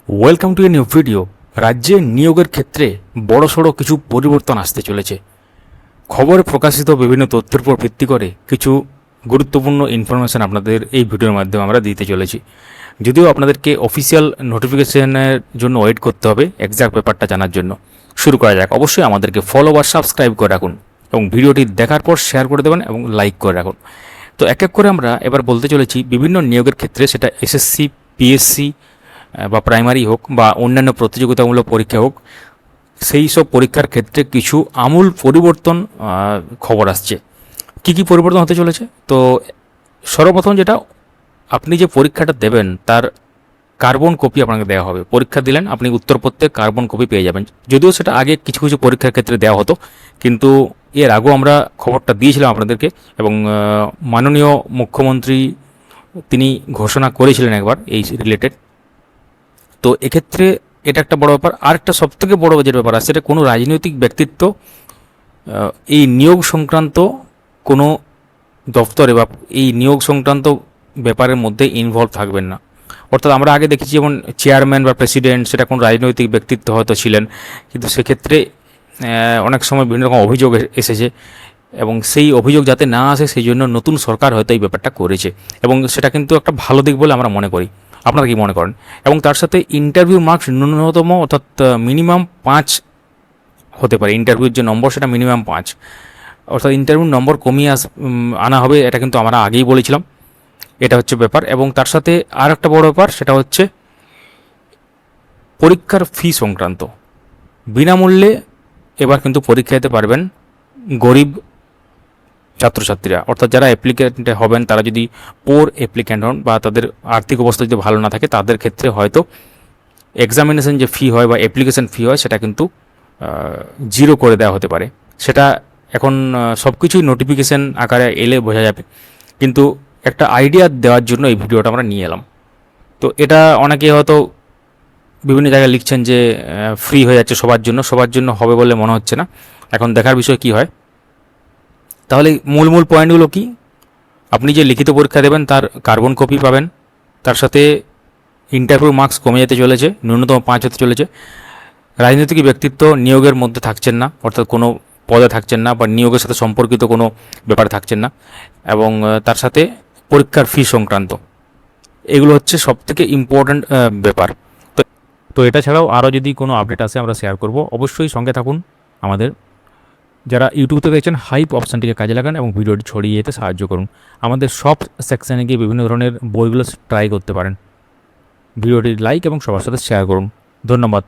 Welcome to a new video. রাজ্যে নিয়োগের ক্ষেত্রে বড়সড় কিছু পরিবর্তন আসতে চলেছে। খবরে প্রকাশিত বিভিন্ন তথ্যের উপর ভিত্তি করে কিছু গুরুত্বপূর্ণ ইনফরমেশান আপনাদের এই ভিডিওর মাধ্যমে আমরা দিতে চলেছি। যদিও আপনাদেরকে অফিসিয়াল নোটিফিকেশনের জন্য ওয়েট করতে হবে এক্সাক্ট ব্যাপারটা জানার জন্য। শুরু করা যাক। অবশ্যই আমাদেরকে ফলো বা সাবস্ক্রাইব করে রাখুন এবং ভিডিওটি দেখার পর শেয়ার করে দেবেন এবং লাইক করে রাখুন। তো এক এক করে আমরা এবার বলতে চলেছি বিভিন্ন নিয়োগের ক্ষেত্রে, সেটা এসএসসি, পিএসসি বা প্রাইমারি হোক বা অন্যান্য প্রতিযোগিতামূলক পরীক্ষা হোক, সেই সব পরীক্ষার ক্ষেত্রে কিছু আমূল পরিবর্তন খবর আসছে। কি কি পরিবর্তন হতে চলেছে? তো সর্বপ্রথম যেটা, আপনি যে পরীক্ষাটা দেবেন তার কার্বন কপি আপনাকে দেওয়া হবে। পরীক্ষা দিলেন, আপনি উত্তরপত্রের কার্বন কপি পেয়ে যাবেন। যদিও সেটা আগে কিছু কিছু পরীক্ষার ক্ষেত্রে দেওয়া হতো, কিন্তু এর আগেও আমরা খবরটা দিয়েছিলাম আপনাদেরকে এবং মাননীয় মুখ্যমন্ত্রী তিনি ঘোষণা করেছিলেন একবার এই রিলেটেড। তো এক্ষেত্রে এটা একটা বড় ব্যাপার। আর একটা সবথেকে বড় যে ব্যাপার আছে, সেটা কোনো রাজনৈতিক ব্যক্তিত্ব এই নিয়োগ সংক্রান্ত কোনো দপ্তরে বা এই নিয়োগ সংক্রান্ত ব্যাপারের মধ্যে ইনভলভ থাকবেন না। অর্থাৎ আমরা আগে দেখেছি যেমন চেয়ারম্যান বা প্রেসিডেন্ট, সেটা কোনো রাজনৈতিক ব্যক্তিত্ব হয়তো ছিলেন, কিন্তু সেক্ষেত্রে অনেক সময় বিভিন্ন রকম অভিযোগ এসেছে এবং সেই অভিযোগ যাতে না আসে সেই জন্য নতুন সরকার হয়তো এই ব্যাপারটা করেছে এবং সেটা কিন্তু একটা ভালো দিক বলে আমরা মনে করি। আপনারা কি মনে করেন? এবং তার সাথে ইন্টারভিউ মার্কস ন্যূনতম অর্থাৎ মিনিমাম 5 হতে পারে। ইন্টারভিউর যে নম্বর সেটা মিনিমাম 5, অর্থাৎ ইন্টারভিউর নম্বর কমিয়ে আনা হবে। এটা কিন্তু আমরা আগেই বলেছিলাম। এটা হচ্ছে ব্যাপার। এবং তার সাথে আর একটা বড় ব্যাপার, সেটা হচ্ছে পরীক্ষার ফি সংক্রান্ত। বিনামূল্যে এবার কিন্তু পরীক্ষা দিতে পারবেন গরিব ছাত্রছাত্রীরা, অর্থাৎ যারা অ্যাপ্লিকেন্ট হবেন, তারা যদি পোর অ্যাপ্লিক্যান্ট হন বা তাদের আর্থিক অবস্থা যদি ভালো না থাকে, তাদের ক্ষেত্রে হয়তো এক্সামিনেশন যে ফি হয় বা অ্যাপ্লিকেশন ফি হয় সেটা কিন্তু জিরো করে দেওয়া হতে পারে। সেটা এখন সব কিছুই নোটিফিকেশান আকারে এলে বোঝা যাবে, কিন্তু একটা আইডিয়া দেওয়ার জন্য এই ভিডিওটা আমরা নিয়ে এলাম। তো এটা অনেকে হয়তো বিভিন্ন জায়গায় লিখছেন যে ফ্রি হয়ে যাচ্ছে সবার জন্য। সবার জন্য হবে বলে মনে হচ্ছে না। এখন দেখার বিষয় কি হয়। তাহলে মূল মূল পয়েন্টগুলো কি? আপনি যে লিখিত পরীক্ষা দেবেন তার কার্বন কপি পাবেন। তার সাথে ইন্টারভিউ মার্কস কমে যেতে চলেছে, ন্যূনতম 5 হতে চলেছে। রাজনৈতিক ব্যক্তিত্ব নিয়োগের মধ্যে থাকছেন না, অর্থাৎ কোনো পদে থাকছেন না বা নিয়োগের সাথে সম্পর্কিত কোনো ব্যাপারে থাকছেন না। এবং তার সাথে পরীক্ষার ফি সংক্রান্ত, এগুলো হচ্ছে সবথেকে ইম্পর্ট্যান্ট ব্যাপার। তো তো এটা ছাড়াও আরও যদি কোনো আপডেট আসে আমরা শেয়ার করব। অবশ্যই সঙ্গে থাকুন আমাদের। যারা ইউটিউব থেকে দেখছেন, হাইপ অপশানটিকে কাজে লাগান এবং ভিডিওটি ছড়িয়ে যেতে সাহায্য করুন। আমাদের সব সেকশানে গিয়ে বিভিন্ন ধরনের বইগুলো ট্রাই করতে পারেন। ভিডিওটি লাইক এবং সবার সাথে শেয়ার করুন। ধন্যবাদ।